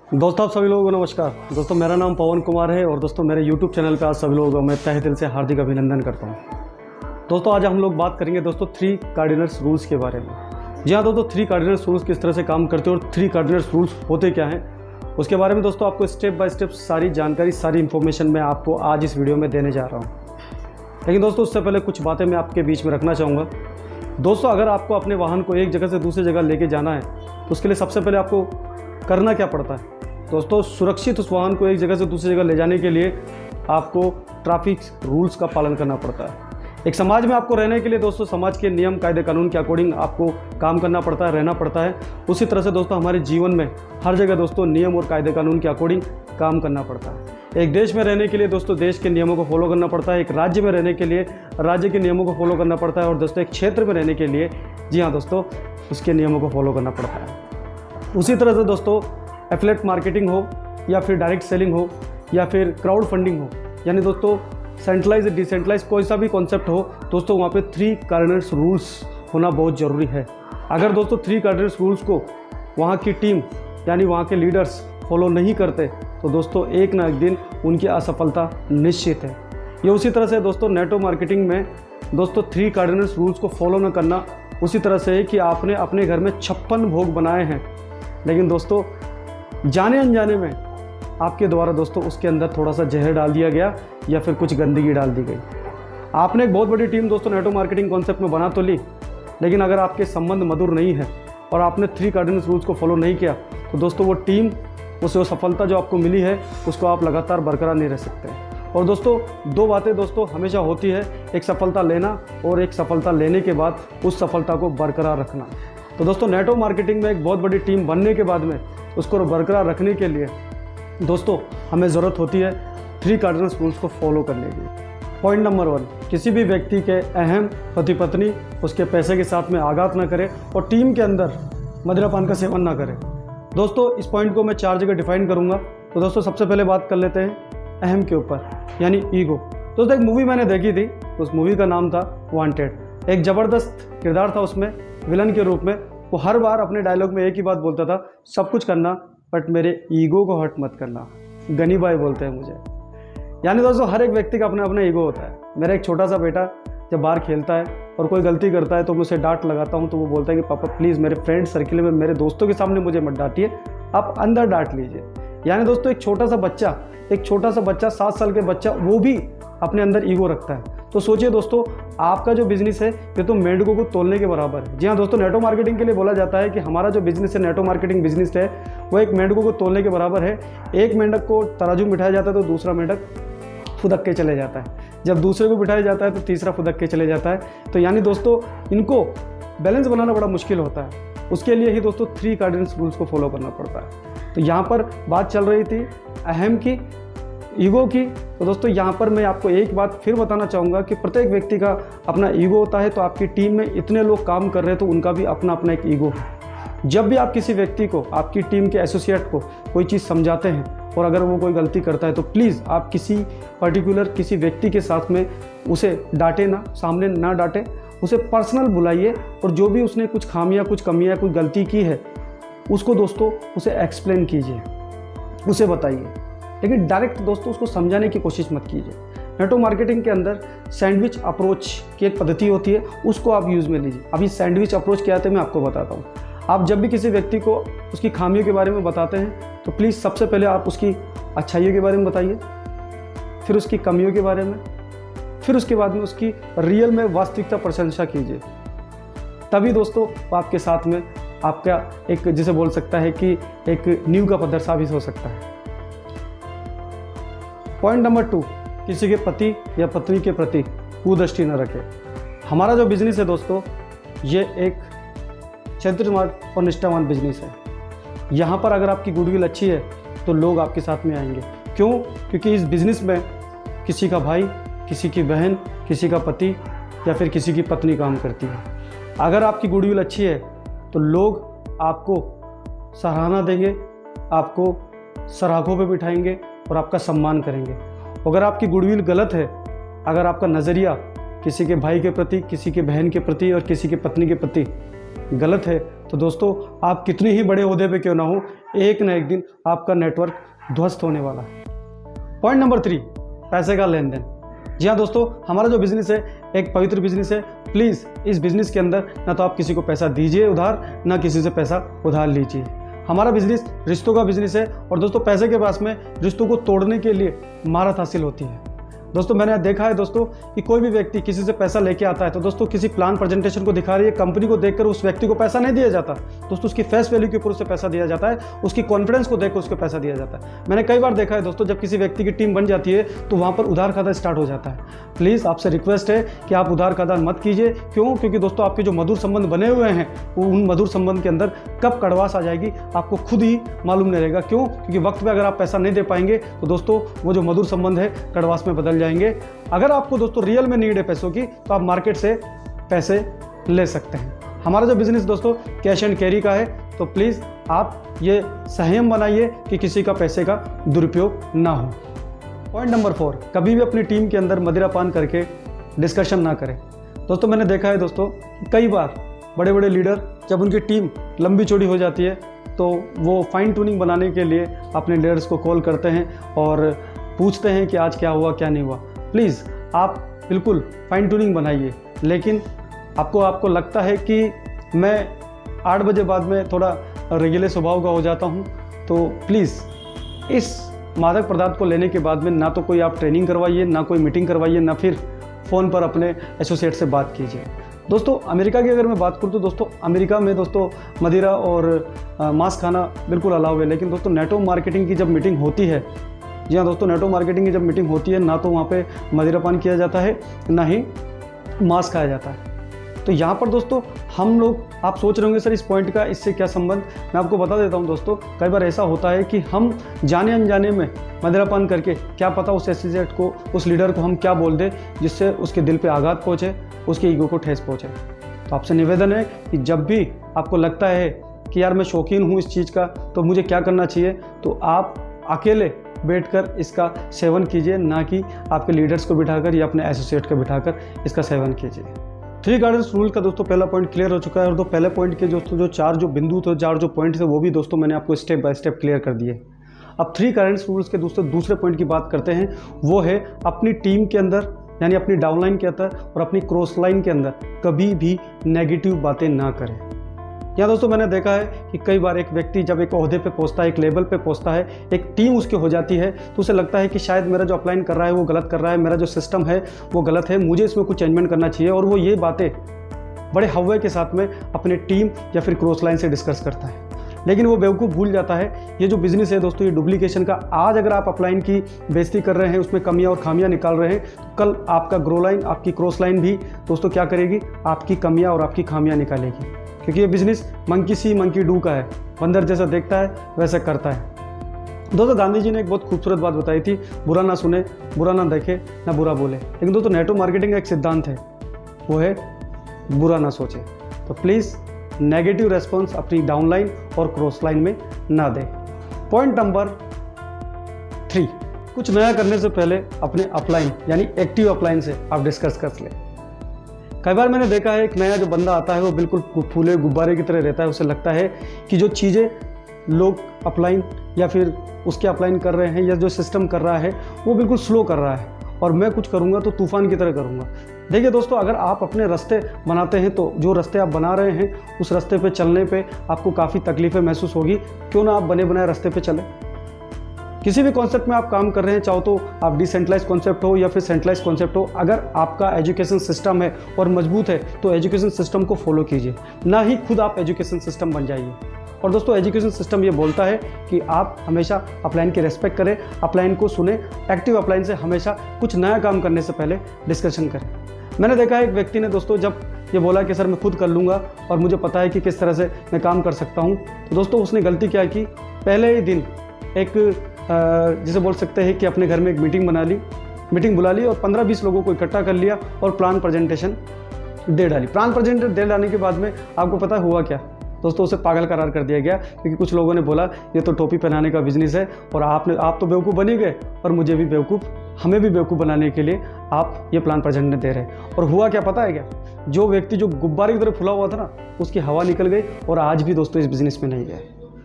दोस्तों आप सभी लोगों को नमस्कार। दोस्तों मेरा नाम पवन कुमार है और दोस्तों मेरे YouTube चैनल पे आज सभी लोगों को मैं तहे दिल से हार्दिक अभिनंदन करता हूं। दोस्तों आज हम लोग बात करेंगे दोस्तों 3 कार्डिनल्स रूल्स के बारे में। जी हाँ दोस्तों, 3 कार्डिनल्स रूल्स किस तरह से काम करते हैं और 3 कार्डिनल्स रूल्स होते क्या हैं उसके बारे में दोस्तों आपको स्टेप बाय स्टेप सारी जानकारी, सारी इन्फॉर्मेशन मैं आपको आज इस वीडियो में देने जा रहा हूँ। लेकिन दोस्तों उससे पहले कुछ बातें मैं आपके बीच में रखना चाहूँगा। दोस्तों अगर आपको अपने वाहन को एक जगह से दूसरी जगह लेके जाना है तो उसके लिए सबसे पहले आपको करना क्या पड़ता है दोस्तों, सुरक्षित उस वाहन को एक जगह से दूसरी जगह ले जाने के लिए आपको ट्रैफिक रूल्स का पालन करना पड़ता है। एक समाज में आपको रहने के लिए दोस्तों समाज के नियम, कायदे, कानून के अकॉर्डिंग आपको काम करना पड़ता है, रहना पड़ता है। उसी तरह से दोस्तों हमारे जीवन में हर जगह दोस्तों नियम और कायदे कानून के अकॉर्डिंग काम करना पड़ता है। एक देश में रहने के लिए दोस्तों देश के नियमों को फॉलो करना पड़ता है, एक राज्य में रहने के लिए राज्य के नियमों को फॉलो करना पड़ता है और दोस्तों एक क्षेत्र में रहने के लिए जी हाँ दोस्तों उसके नियमों को फॉलो करना पड़ता है। उसी तरह से दोस्तों एफिलिएट मार्केटिंग हो या फिर डायरेक्ट सेलिंग हो या फिर क्राउड फंडिंग हो, यानी दोस्तों सेंट्रलाइज डिसेंट्रलाइज कोई सा भी कॉन्सेप्ट हो दोस्तों वहाँ पे 3 कार्डिनल्स रूल्स होना बहुत ज़रूरी है। अगर दोस्तों 3 कार्डिनल्स रूल्स को वहाँ की टीम यानी वहाँ के लीडर्स फॉलो नहीं करते तो दोस्तों एक ना एक दिन उनकी असफलता निश्चित है। ये उसी तरह से दोस्तों नेटवर्क मार्केटिंग में दोस्तों 3 कार्डिनल्स रूल्स को फॉलो न करना उसी तरह से है कि आपने अपने घर में 56 भोग बनाए हैं, लेकिन दोस्तों जाने अनजाने में आपके द्वारा दोस्तों उसके अंदर थोड़ा सा जहर डाल दिया गया या फिर कुछ गंदगी डाल दी गई। आपने एक बहुत बड़ी टीम दोस्तों नेटवर्क मार्केटिंग कॉन्सेप्ट में बना तो ली, लेकिन अगर आपके संबंध मधुर नहीं है और आपने 3 कार्डिनल्स रूल्स को फॉलो नहीं किया तो दोस्तों वो टीम, उसे सफलता जो आपको मिली है उसको आप लगातार बरकरार नहीं रह सकते। और दोस्तों 2 बातें दोस्तों हमेशा होती है, एक सफलता लेना और एक सफलता लेने के बाद उस सफलता को बरकरार रखना। तो दोस्तों नेटवर्क मार्केटिंग में एक बहुत बड़ी टीम बनने के बाद में उसको बरकरार रखने के लिए दोस्तों हमें ज़रूरत होती है 3 कार्डिनल्स रूल्स को फॉलो करने की। पॉइंट नंबर 1, किसी भी व्यक्ति के अहम पति पत्नी उसके पैसे के साथ में आघात ना करे और टीम के अंदर मदिरापान का सेवन ना करे। दोस्तों इस पॉइंट को मैं 4 जगह डिफाइन करूँगा। तो दोस्तों सबसे पहले बात कर लेते हैं अहम के ऊपर, यानी ईगो। दोस्तों एक मूवी मैंने देखी थी, उस मूवी का नाम था वांटेड। एक ज़बरदस्त किरदार था उसमें विलन के रूप में। वो हर बार अपने डायलॉग में एक ही बात बोलता था, सब कुछ करना बट मेरे ईगो को हर्ट मत करना। गनी भाई बोलते हैं मुझे। यानी दोस्तों हर एक व्यक्ति का अपना अपना ईगो होता है। मेरा एक छोटा सा बेटा जब बाहर खेलता है और कोई गलती करता है तो मैं उसे डांट लगाता हूँ तो वो बोलता है कि पापा प्लीज़ मेरे फ्रेंड सर्किल में मेरे दोस्तों के सामने मुझे मत डांटिए, आप अंदर डांट लीजिए। यानी दोस्तों एक छोटा सा बच्चा 7 साल के बच्चा वो भी अपने अंदर ईगो रखता है। तो सोचिए दोस्तों आपका जो बिजनेस है ये तो मेंढकों को तोलने के बराबर है। जी हाँ दोस्तों, नेटवर्क मार्केटिंग के लिए बोला जाता है कि हमारा जो बिजनेस है नेटवर्क मार्केटिंग बिजनेस है वो एक मेंढकों को तोलने के बराबर है। एक मेंढक को तराजू बिठाया जाता है तो दूसरा मेंढक फुदक के चले जाता है, जब दूसरे को बिठाया जाता है तो तीसरा फुदक के चले जाता है। तो यानी दोस्तों इनको बैलेंस बनाना बड़ा मुश्किल होता है। उसके लिए ही दोस्तों 3 कार्डिनल्स रूल्स को फॉलो करना पड़ता है। तो यहाँ पर बात चल रही थी अहम की, ईगो की। तो दोस्तों यहाँ पर मैं आपको एक बात फिर बताना चाहूँगा कि प्रत्येक व्यक्ति का अपना ईगो होता है। तो आपकी टीम में इतने लोग काम कर रहे हैं तो उनका भी अपना अपना एक ईगो है। जब भी आप किसी व्यक्ति को, आपकी टीम के एसोसिएट को कोई चीज़ समझाते हैं और अगर वो कोई गलती करता है तो प्लीज़ आप किसी पर्टिकुलर किसी व्यक्ति के साथ में उसे डांटे ना, सामने ना डांटे, उसे पर्सनल बुलाइए और जो भी उसने कुछ खामियां, कुछ कमियां, कुछ गलती की है उसको दोस्तों उसे एक्सप्लेन कीजिए, उसे बताइए, लेकिन डायरेक्ट दोस्तों उसको समझाने की कोशिश मत कीजिए। नेटवर्क मार्केटिंग के अंदर सैंडविच अप्रोच की एक पद्धति होती है, उसको आप यूज़ में लीजिए। अभी सैंडविच अप्रोच क्या है मैं आपको बताता हूँ। आप जब भी किसी व्यक्ति को उसकी खामियों के बारे में बताते हैं तो प्लीज़ सबसे पहले आप उसकी अच्छाइयों के बारे में बताइए, फिर उसकी कमियों के बारे में, फिर उसके बाद में उसकी रियल में वास्तविकता प्रशंसा कीजिए। तभी दोस्तों आपके साथ में आपका एक जिसे बोल सकता है कि एक नींव का पत्थर साबित हो सकता है। पॉइंट नंबर 2, किसी के पति या पत्नी के प्रति कुदृष्टि न रखें। हमारा जो बिजनेस है दोस्तों ये एक चरित्रवान और निष्ठावान बिजनेस है। यहाँ पर अगर आपकी गुडविल अच्छी है तो लोग आपके साथ में आएंगे। क्यों? क्योंकि इस बिज़नेस में किसी का भाई, किसी की बहन, किसी का पति या फिर किसी की पत्नी काम करती है। अगर आपकी गुडविल अच्छी है तो लोग आपको सराहना देंगे, आपको सराखों पे बिठाएंगे और आपका सम्मान करेंगे। अगर आपकी गुडविल गलत है, अगर आपका नज़रिया किसी के भाई के प्रति, किसी के बहन के प्रति और किसी की पत्नी के प्रति गलत है तो दोस्तों आप कितनी ही बड़े ओहदे पे क्यों ना हो, एक ना एक दिन आपका नेटवर्क ध्वस्त होने वाला है। पॉइंट नंबर 3, पैसे का लेन देन। जी हाँ दोस्तों, हमारा जो बिजनेस है एक पवित्र बिजनेस है। प्लीज़ इस बिजनेस के अंदर ना तो आप किसी को पैसा दीजिए उधार, ना किसी से पैसा उधार लीजिए। हमारा बिजनेस रिश्तों का बिजनेस है और दोस्तों पैसे के पास में रिश्तों को तोड़ने के लिए महारत हासिल होती है। दोस्तों मैंने देखा है दोस्तों कि कोई भी व्यक्ति किसी से पैसा लेके आता है तो दोस्तों किसी प्लान प्रेजेंटेशन को दिखा रही है कंपनी को देखकर उस व्यक्ति को पैसा नहीं दिया जाता दोस्तों, उसकी फेस वैल्यू के ऊपर उसे पैसा दिया जाता है, उसकी कॉन्फिडेंस को देखकर उसको पैसा दिया जाता है। मैंने कई बार देखा है दोस्तों, जब किसी व्यक्ति की टीम बन जाती है तो वहाँ पर उधार खाता स्टार्ट हो जाता है। प्लीज़ आपसे रिक्वेस्ट है कि आप उधार खाता मत कीजिए। क्यों? क्योंकि दोस्तों आपके जो मधुर संबंध बने हुए हैं वो उन मधुर संबंध के अंदर कब कड़वास आ जाएगी आपको खुद ही मालूम नहीं रहेगा। क्यों? क्योंकि वक्त पे अगर आप पैसा नहीं दे पाएंगे तो दोस्तों वो जो मधुर संबंध है कड़वास में बदल जाएंगे। अगर आपको दोस्तों रियल में नीड है पैसों की तो आप मार्केट से पैसे ले सकते हैं। हमारा जो बिजनेस दोस्तों कैश एंड कैरी का है, तो प्लीज़ आप ये संयम बनाइए कि किसी का पैसे का दुरुपयोग ना हो। पॉइंट नंबर 4, कभी भी अपनी टीम के अंदर मदिरापान करके डिस्कशन ना करें। दोस्तों मैंने देखा है दोस्तों कई बार बड़े बड़े लीडर जब उनकी टीम लंबी चौड़ी हो जाती है तो वो फाइन ट्यूनिंग बनाने के लिए अपने लीडर्स को कॉल करते हैं और पूछते हैं कि आज क्या हुआ क्या नहीं हुआ। प्लीज़ आप बिल्कुल फाइन ट्यूनिंग बनाइए, लेकिन आपको लगता है कि मैं 8 बजे बाद में थोड़ा रेगुलर स्वभाव का हो जाता हूं, तो प्लीज़ इस मादक पदार्थ को लेने के बाद में ना तो कोई आप ट्रेनिंग करवाइए, ना कोई मीटिंग करवाइए, ना फिर फ़ोन पर अपने एसोसिएट से बात कीजिए। दोस्तों अमेरिका की अगर मैं बात करूँ तो दोस्तों अमेरिका में दोस्तों मदिरा और मांस खाना बिल्कुल अलाउ है, लेकिन दोस्तों नेटवर्क मार्केटिंग की जब मीटिंग होती है, जी हाँ दोस्तों नेटवर्क मार्केटिंग की जब मीटिंग होती है ना तो वहाँ पे मदिरापान किया जाता है ना ही मांस खाया जाता है। तो यहाँ पर दोस्तों हम लोग, आप सोच रहे होंगे सर इस पॉइंट का इससे क्या संबंध, मैं आपको बता देता हूँ दोस्तों। कई बार ऐसा होता है कि हम जाने अनजाने में मदिरापान करके क्या पता उस एसोसिएट को, उस लीडर को हम क्या बोल दें जिससे उसके दिल पे आघात पहुँचे, उसके ईगो को ठेस पहुँचे। तो आपसे निवेदन है कि जब भी आपको लगता है कि यार मैं शौकीन हूँ इस चीज़ का तो मुझे क्या करना चाहिए, तो आप अकेले बैठकर इसका सेवन कीजिए, ना कि आपके लीडर्स को बिठाकर या अपने एसोसिएट को बिठाकर इसका सेवन कीजिए। 3 गार्डन्स रूल का दोस्तों पहला पॉइंट क्लियर हो चुका है और पहले पॉइंट के दोस्तों जो 4 जो बिंदु थे, 4 जो पॉइंट थे वो भी दोस्तों मैंने आपको स्टेप बाय स्टेप क्लियर कर दिए। अब 3 गार्डन्स रूल्स के दोस्तों दूसरे पॉइंट की बात करते हैं, वो है अपनी टीम के अंदर यानी अपनी डाउनलाइन के अंदर और अपनी क्रॉस लाइन के अंदर कभी भी नेगेटिव बातें ना करें। यहाँ दोस्तों मैंने देखा है कि कई बार एक व्यक्ति जब एक ओहदे पे पहुँचता है, एक लेवल पे पहुँचता है, एक टीम उसकी हो जाती है, तो उसे लगता है कि शायद मेरा जो अपलाइन कर रहा है वो गलत कर रहा है, मेरा जो सिस्टम है वो गलत है, मुझे इसमें कुछ चेंजमेंट करना चाहिए, और वो ये बातें बड़े हव्वे के साथ में अपने टीम या फिर क्रॉस लाइन से डिस्कस करता है। लेकिन वो बेवकूफ़ भूल जाता है ये जो बिज़नेस है दोस्तों, ये डुप्लीकेशन का। आज अगर आप अपलाइन की बेइज्जती कर रहे हैं, उसमें कमियां और खामियां निकाल रहे हैं, तो कल आपका ग्रो लाइन, आपकी क्रॉस लाइन भी दोस्तों क्या करेगी, आपकी कमियां और आपकी खामियां निकालेगी। क्योंकि ये business monkey C monkey do का है, बंदर जैसा देखता है वैसा करता है। दोस्तों गांधी जी ने एक बहुत खूबसूरत बात बताई थी, बुरा ना सुने, बुरा ना देखे, ना बुरा बोले। लेकिन दोस्तों नेटवर्क मार्केटिंग का एक सिद्धांत है, वो है बुरा ना सोचे। तो प्लीज़ नेगेटिव रेस्पॉन्स अपनी डाउनलाइन और क्रॉस लाइन में ना दें। पॉइंट नंबर 3, कुछ नया करने से पहले अपने अपलाइन यानी एक्टिव अपलाइन से आप डिस्कस कर लें। कई बार मैंने देखा है एक नया जो बंदा आता है वो बिल्कुल फूले गुब्बारे की तरह रहता है, उसे लगता है कि जो चीज़ें लोग अपलाइन या फिर उसके अपलाइन कर रहे हैं या जो सिस्टम कर रहा है वो बिल्कुल स्लो कर रहा है और मैं कुछ करूँगा तो तूफान की तरह करूँगा। देखिए दोस्तों, अगर आप अपने रास्ते बनाते हैं तो जो रास्ते आप बना रहे हैं उस रास्ते पे चलने पे आपको काफ़ी तकलीफ़ें महसूस होगी। क्यों ना आप बने बनाए रास्ते पे चलें। किसी भी कॉन्सेप्ट में आप काम कर रहे हैं, चाहो तो आप डिसेंट्रलाइज कॉन्सेप्ट हो या फिर सेंट्रलाइज कॉन्सेप्ट हो, अगर आपका एजुकेशन सिस्टम है और मजबूत है तो एजुकेशन सिस्टम को फॉलो कीजिए, ना ही खुद आप एजुकेशन सिस्टम बन जाइए। और दोस्तों एजुकेशन सिस्टम ये बोलता है कि आप हमेशा अपलाइन की रेस्पेक्ट करें, अपलाइन को सुने, एक्टिव अपलाइन से हमेशा कुछ नया काम करने से पहले डिस्कशन करें। मैंने देखा है एक व्यक्ति ने दोस्तों जब ये बोला कि सर मैं खुद कर लूँगा और मुझे पता है कि किस तरह से मैं काम कर सकता हूँ, तो दोस्तों उसने गलती क्या की, पहले ही दिन एक जिसे बोल सकते हैं कि अपने घर में एक मीटिंग बुला ली और 15-20 लोगों को इकट्ठा कर लिया और प्लान प्रेजेंटेशन दे डाली। प्लान प्रेजेंटेशन दे डालने के बाद में आपको पता हुआ क्या, दोस्तों उसे पागल करार कर दिया गया, क्योंकि कुछ लोगों ने बोला ये तो टोपी पहनाने का बिजनेस है और आप तो बेवकूफ़ बन ही गए और मुझे भी हमें भी बेवकूफ़ बनाने के लिए आप ये प्लान प्रेजेंट दे रहे हैं। और हुआ क्या पता है क्या, जो व्यक्ति जो गुब्बारे की तरह फुला हुआ था ना, उसकी हवा निकल गई और आज भी दोस्तों इस बिज़नेस में नहीं गए।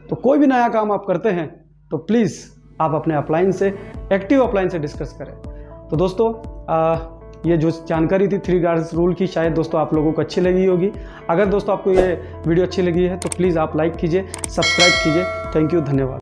तो कोई भी नया काम आप करते हैं तो प्लीज़ आप अपने अपलाइन से, एक्टिव अपलाइन से डिस्कस करें। तो दोस्तों ये जो जानकारी थी 3 गार्ड्स रूल की, शायद दोस्तों आप लोगों को अच्छी लगी होगी। अगर दोस्तों आपको ये वीडियो अच्छी लगी है तो प्लीज़ आप लाइक कीजिए, सब्सक्राइब कीजिए। थैंक यू, धन्यवाद।